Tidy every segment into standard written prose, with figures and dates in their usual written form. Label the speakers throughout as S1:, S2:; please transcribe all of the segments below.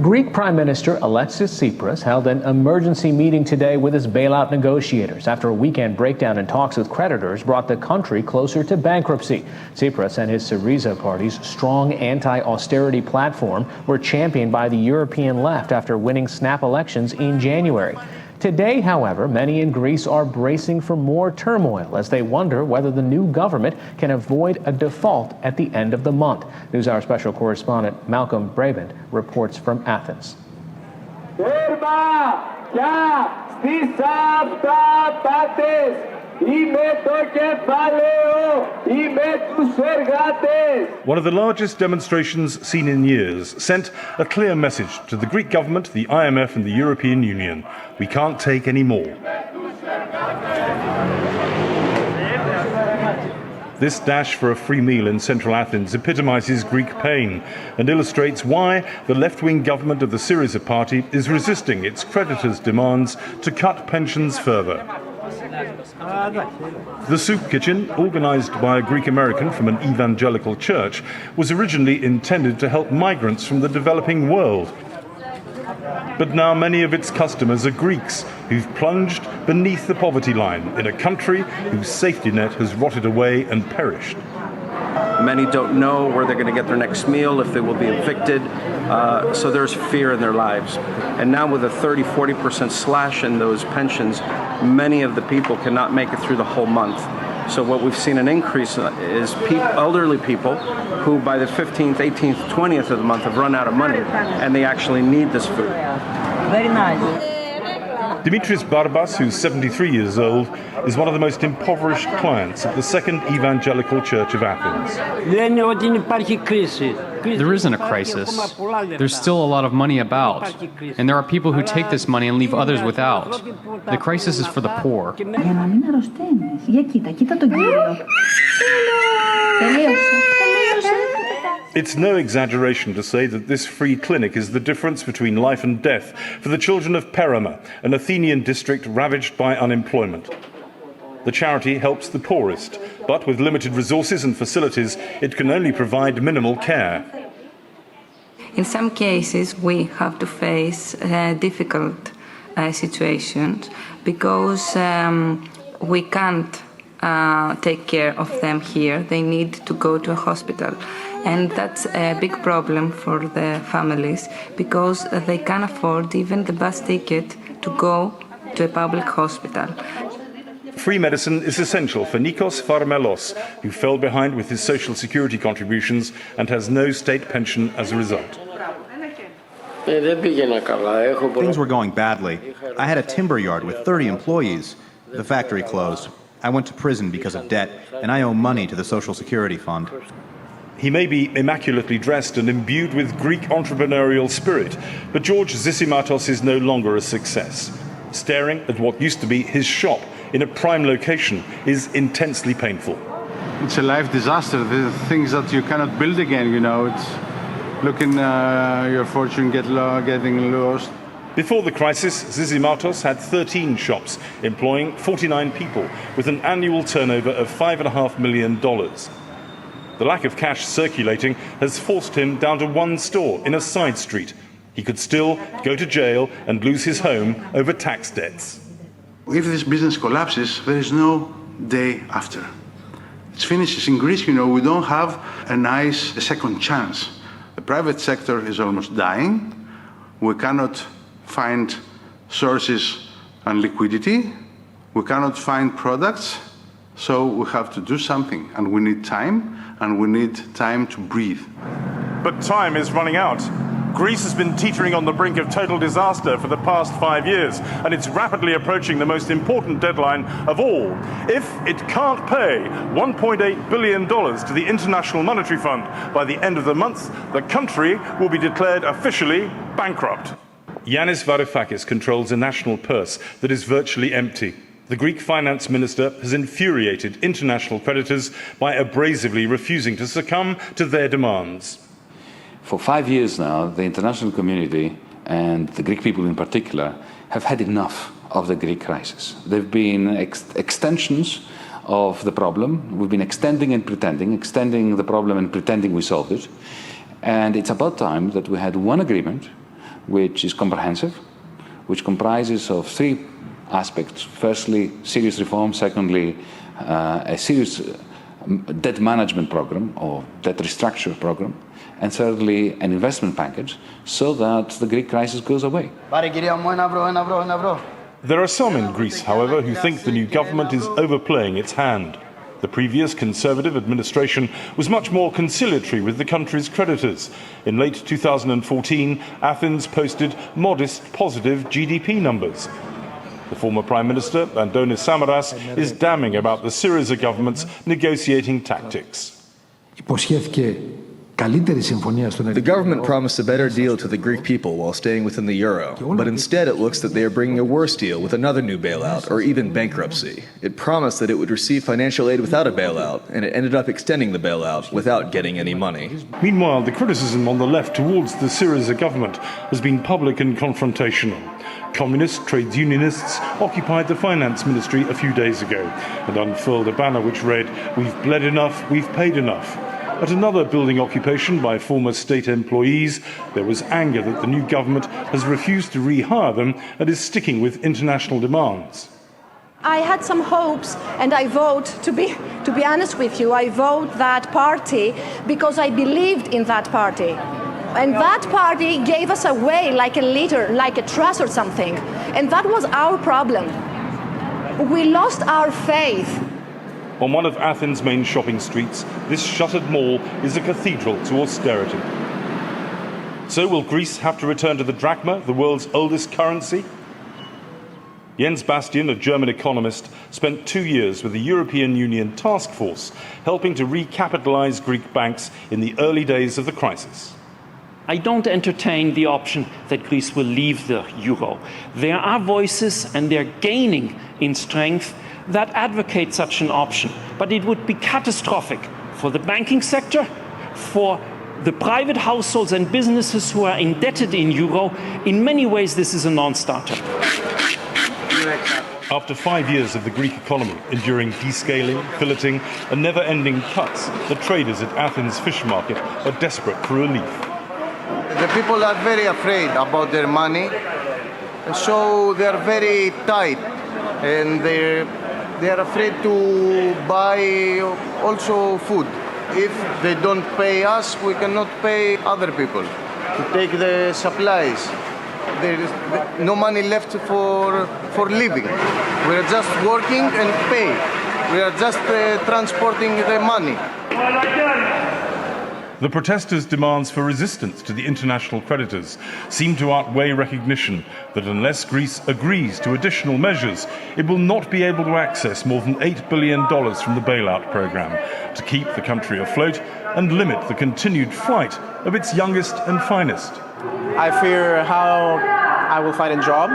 S1: Greek Prime Minister Alexis Tsipras held an emergency meeting today with his bailout negotiators after a weekend breakdown in talks with creditors brought the country closer to bankruptcy. Tsipras and his Syriza party's strong anti-austerity platform were championed by the European left after winning snap elections in January. Today, however, many in Greece are bracing for more turmoil as they wonder whether the new government can avoid a default at the end of the month. NewsHour special correspondent Malcolm Brabant reports from Athens.
S2: One of the largest demonstrations seen in years sent a clear message to the Greek government, the IMF and the European Union. We can't take any more. This dash for a free meal in central Athens epitomizes Greek pain and illustrates why the left-wing government of the Syriza party is resisting its creditors' demands to cut pensions further. The soup kitchen, organized by a Greek American from an evangelical church, was originally intended to help migrants from the developing world. But now many of its customers are Greeks who've plunged beneath the poverty line in a country whose safety net has rotted away and perished.
S3: Many don't know where they're going to get their next meal, if they will be evicted, so there's fear in their lives. And now with a 30-40% slash in those pensions, many of the people cannot make it through the whole month. So what we've seen an increase is elderly people who by the 15th, 18th, 20th of the month have run out of money, and they actually need this food.
S4: Very nice.
S2: Dimitris Barbas, who's 73 years old, is one of the most impoverished clients at the Second Evangelical Church of Athens.
S5: There isn't a crisis. There's still a lot of money about, and there are people who take this money and leave others without. The crisis is for the poor.
S2: It's no exaggeration to say that this free clinic is the difference between life and death for the children of Perama, an Athenian district ravaged by unemployment. The charity helps the poorest, but with limited resources and facilities, it can only provide minimal care.
S6: In some cases, we have to face difficult situations because we can't take care of them here. They need to go to a hospital. And that's a big problem for the families because they can't afford even the bus ticket to go to a public hospital.
S2: Free medicine is essential for Nikos Varmelos, who fell behind with his social security contributions and has no state pension as a result.
S7: Things were going badly. I had a timber yard with 30 employees. The factory closed. I went to prison because of debt, and I owe money to the Social Security Fund.
S2: He may be immaculately dressed and imbued with Greek entrepreneurial spirit, but George Zisimatos is no longer a success. Staring at what used to be his shop in a prime location is intensely painful.
S8: It's a life disaster. The things that you cannot build again, you know. It's looking your fortune getting lost.
S2: Before the crisis, Zisimatos had 13 shops, employing 49 people, with an annual turnover of $5.5 million. The lack of cash circulating has forced him down to one store in a side street. He could still go to jail and lose his home over tax debts.
S8: If this business collapses, there is no day after. It finishes. In Greece, you know, we don't have a nice second chance. The private sector is almost dying. We cannot find sources and liquidity. We cannot find products. So we have to do something, and we need time, and we need time to breathe.
S2: But time is running out. Greece has been teetering on the brink of total disaster for the past 5 years, and it's rapidly approaching the most important deadline of all. If it can't pay $1.8 billion to the International Monetary Fund by the end of the month, the country will be declared officially bankrupt. Yanis Varoufakis controls a national purse that is virtually empty. The Greek finance minister has infuriated international creditors by abrasively refusing to succumb to their demands.
S9: For 5 years now, the international community, and the Greek people in particular, have had enough of the Greek crisis. There have been extensions of the problem. We've been extending the problem and pretending we solved it. And it's about time that we had one agreement which is comprehensive, which comprises of three aspects. Firstly, serious reform. Secondly, a serious debt management program or debt restructure program. And thirdly, an investment package so that the Greek crisis goes away.
S2: There are some in Greece, however, who think the new government is overplaying its hand. The previous Conservative administration was much more conciliatory with the country's creditors. In late 2014, Athens posted modest positive GDP numbers. The former Prime Minister, Antonis Samaras, is damning about the Syriza government's negotiating tactics.
S10: The government promised a better deal to the Greek people while staying within the euro, but instead it looks that they are bringing a worse deal with another new bailout, or even bankruptcy. It promised that it would receive financial aid without a bailout, and it ended up extending the bailout without getting any money.
S2: Meanwhile, the criticism on the left towards the Syriza government has been public and confrontational. Communist trades unionists occupied the finance ministry a few days ago and unfurled a banner which read, "We've bled enough, we've paid enough." At another building occupation by former state employees, there was anger that the new government has refused to rehire them and is sticking with international demands.
S11: I had some hopes, and I vote, to be honest with you, I vote that party because I believed in that party. And that party gave us away like a leader, like a trust or something. And that was our problem. We lost our faith.
S2: On one of Athens' main shopping streets, this shuttered mall is a cathedral to austerity. So will Greece have to return to the drachma, the world's oldest currency? Jens Bastian, a German economist, spent 2 years with the European Union task force, helping to recapitalize Greek banks in the early days of the crisis.
S12: I don't entertain the option that Greece will leave the euro. There are voices, and they're gaining in strength, that advocate such an option. But it would be catastrophic for the banking sector, for the private households and businesses who are indebted in euro. In many ways, this is a non-starter.
S2: After 5 years of the Greek economy enduring descaling, filleting, and never-ending cuts, the traders at Athens fish market are desperate for relief.
S13: The people are very afraid about their money, so they are very tight, and they are afraid to buy also food. If they don't pay us, we cannot pay other people to take the supplies. There is no money left for living. We are just working and pay. We are just transporting the money.
S2: The protesters' demands for resistance to the international creditors seem to outweigh recognition that unless Greece agrees to additional measures, it will not be able to access more than $8 billion from the bailout program to keep the country afloat and limit the continued flight of its youngest and finest.
S14: I fear how I will find a job,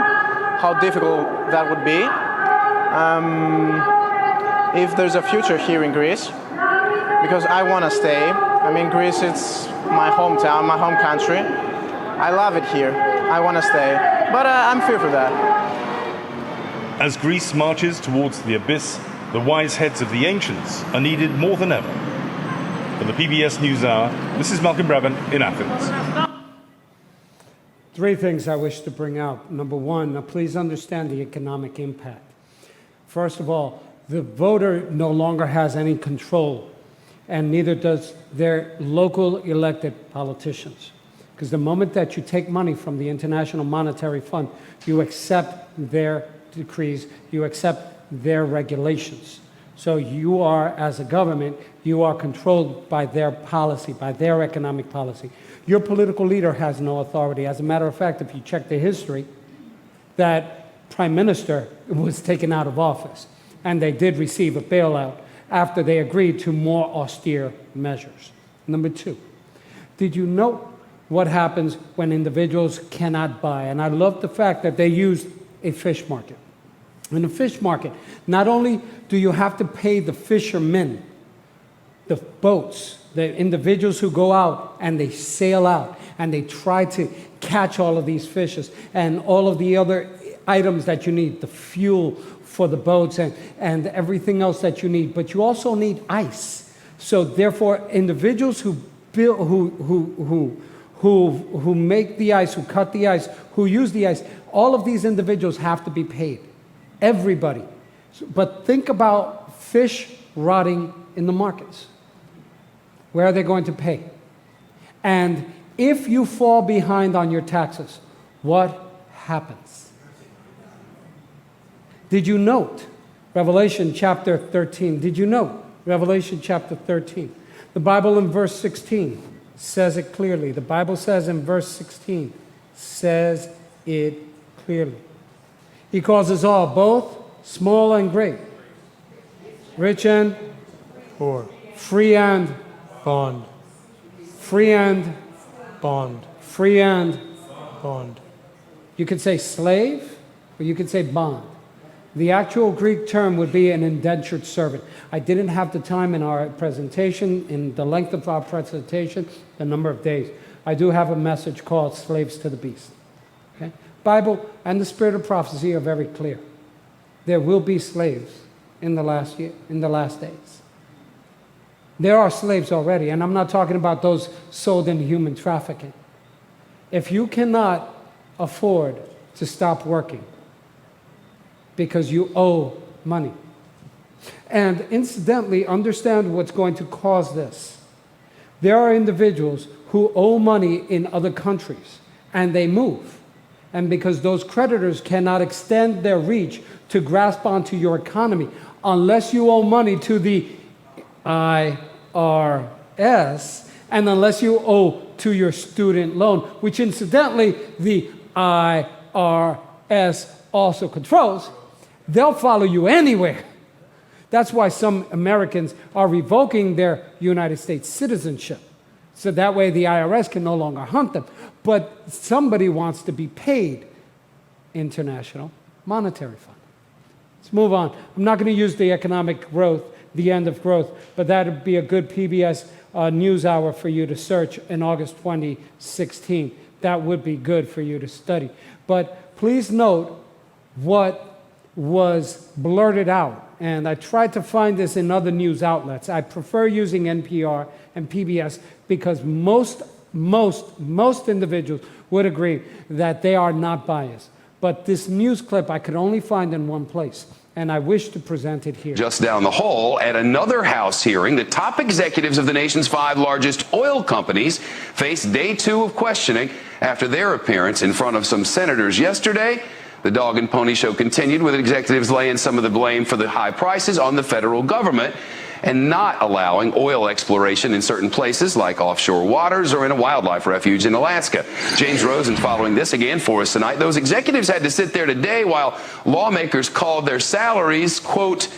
S14: how difficult that would be. If there's a future here in Greece, because I want to stay. I mean, Greece, it's my hometown, my home country. I love it here. I want to stay. But I'm fearful for that.
S2: As Greece marches towards the abyss, the wise heads of the ancients are needed more than ever. For the PBS NewsHour, this is Malcolm Brabant in Athens.
S15: Three things I wish to bring out. Number one, please understand the economic impact. First of all, the voter no longer has any control, and neither does their local elected politicians. Because the moment that you take money from the International Monetary Fund, you accept their decrees, you accept their regulations. So you are, as a government, you are controlled by their policy, by their economic policy. Your political leader has no authority. As a matter of fact, if you check the history, that prime minister was taken out of office, and they did receive a bailout after they agreed to more austere measures. Number two, did you note what happens when individuals cannot buy? And I love the fact that they used a fish market. In a fish market, not only do you have to pay the fishermen, the boats, the individuals who go out and they sail out and they try to catch all of these fishes and all of the other items that you need, the fuel for the boats and everything else that you need, but you also need ice. So therefore, individuals who who make the ice, who cut the ice, who use the ice, all of these individuals have to be paid. Everybody. But think about fish rotting in the markets. Where are they going to pay? And if you fall behind on your taxes, what happens? Did you note Revelation chapter 13? Did you note Revelation chapter 13? The Bible in verse 16 says it clearly. The Bible says in verse 16, says it clearly. He calls us all, both small and great, rich and poor, free and bond, free and bond, free and bond. You could say slave, or you could say bond. The actual Greek term would be an indentured servant. I didn't have the time in our presentation, in the length of our presentation, the number of days. I do have a message called Slaves to the Beast. Okay? Bible and the spirit of prophecy are very clear. There will be slaves in the last year, in the last days. There are slaves already, and I'm not talking about those sold into human trafficking. If you cannot afford to stop working because you owe money, and incidentally, understand what's going to cause this. There are individuals who owe money in other countries, and they move. And because those creditors cannot extend their reach to grasp onto your economy, unless you owe money to the IRS, and unless you owe to your student loan, which incidentally the IRS also controls, they'll follow you anywhere. That's why some Americans are revoking their United States citizenship. So that way the IRS can no longer hunt them. But somebody wants to be paid. International Monetary Fund. Let's move on. I'm not going to use the economic growth, the end of growth, but that would be a good PBS news hour for you to search in August 2016. That would be good for you to study. But please note what was blurted out. And I tried to find this in other news outlets. I prefer using NPR and PBS because most individuals would agree that they are not biased. But this news clip I could only find in one place, and I wish to present it here.
S16: Just down the hall, at another House hearing, the top executives of the nation's 5 largest oil companies faced day 2 of questioning after their appearance in front of some senators yesterday. The dog and pony show continued with executives laying some of the blame for the high prices on the federal government and not allowing oil exploration in certain places like offshore waters or in a wildlife refuge in Alaska. James Rosen following this again for us tonight. Those executives had to sit there today while lawmakers called their salaries, quote,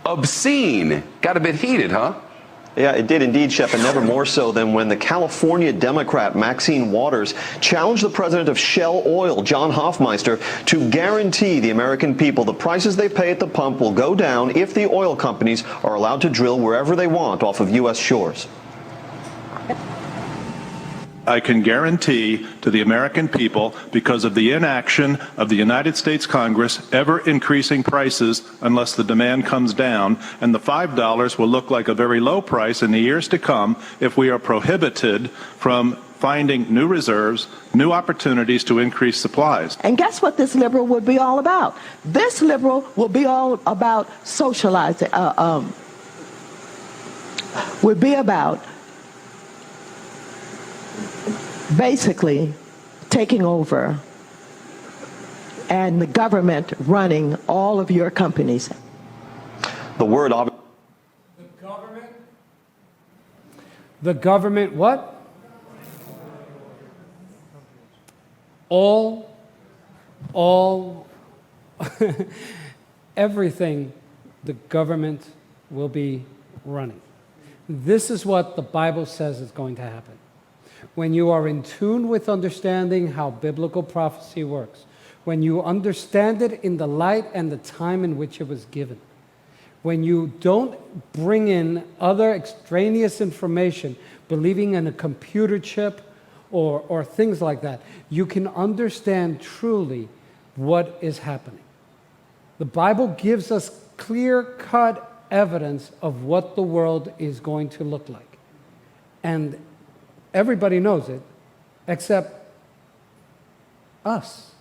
S16: obscene. Got a bit heated, huh?
S17: Yeah, it did indeed, Shep, and never more so than when the California Democrat Maxine Waters challenged the president of Shell Oil, John Hofmeister, to guarantee the American people the prices they pay at the pump will go down if the oil companies are allowed to drill wherever they want off of U.S. shores.
S18: I can guarantee to the American people, because of the inaction of the United States Congress ever increasing prices unless the demand comes down, and the $5 will look like a very low price in the years to come if we are prohibited from finding new reserves, new opportunities to increase supplies.
S19: And guess what this liberal would be all about? This liberal will be all about socializing, would be about basically taking over and the government running all of your companies.
S17: The word
S15: The government what? All everything the government will be running. This is what the Bible says is going to happen. When you are in tune with understanding how biblical prophecy works, when you understand it in the light and the time in which it was given, when you don't bring in other extraneous information, believing in a computer chip or things like that, you can understand truly what is happening. The Bible gives us clear-cut evidence of what the world is going to look like. And everybody knows it, except us.